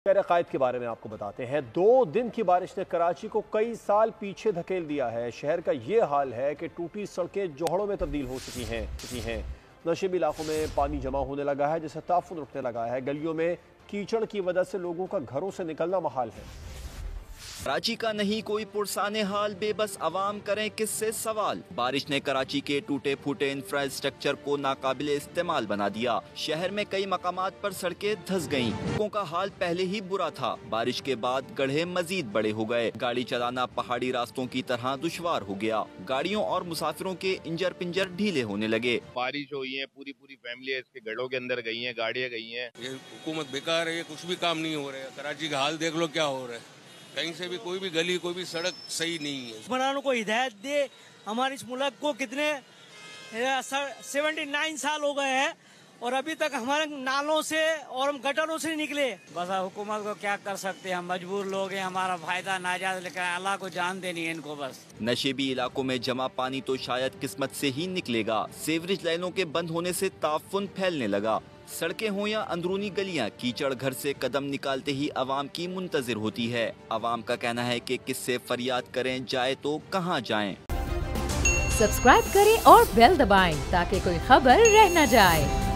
अकायद के बारे में आपको बताते हैं। 2 दिन की बारिश ने कराची को कई साल पीछे धकेल दिया है। शहर का ये हाल है कि टूटी सड़कें जोहड़ों में तब्दील हो चुकी हैं। नशेबी इलाकों में पानी जमा होने लगा है, जिससे ताफुन रुकने लगा है। गलियों में कीचड़ की वजह से लोगों का घरों से निकलना महाल है। कराची का नहीं कोई पुरसाने हाल, बेबस अवाम करें किससे सवाल। बारिश ने कराची के टूटे फूटे इंफ्रास्ट्रक्चर को नाकाबिले इस्तेमाल बना दिया। शहर में कई मकामात पर सड़कें धंस गईं। लोगों का हाल पहले ही बुरा था, बारिश के बाद गड्ढे मजीद बड़े हो गए। गाड़ी चलाना पहाड़ी रास्तों की तरह दुश्वार हो गया। गाड़ियों और मुसाफिरों के इंजर पिंजर ढीले होने लगे। बारिश हुई है, पूरी फैमिली इसके गड्ढों के अंदर गई है, गाड़ियाँ गई हैं। ये हुकूमत बेकार है, ये कुछ भी काम नहीं हो रहा है। कराची का हाल देख लो क्या हो रहा है। कहीं से भी कोई भी गली, कोई भी सड़क सही नहीं है। हुक्मरानों को हिदायत दे। हमारे इस मुल्क को कितने 79 साल हो गए हैं और अभी तक हमारे नालों से और हम गटरों से निकले। बस हुकूमत को क्या कर सकते हैं, हम मजबूर लोग हैं, हमारा फायदा नाजायज, लेकिन अल्लाह को जान देनी है इनको बस। नशेबी इलाकों में जमा पानी तो शायद किस्मत से ही निकलेगा। सीवरेज लाइनों के बंद होने से ताफुन फैलने लगा। सड़कें हों या अंदरूनी गलियां, कीचड़ घर से कदम निकालते ही अवाम की मुंतजिर होती है। अवाम का कहना है कि किससे फरियाद करें, जाए तो कहां जाएं। सब्सक्राइब करें और बेल दबाएं ताकि कोई खबर रह न जाए।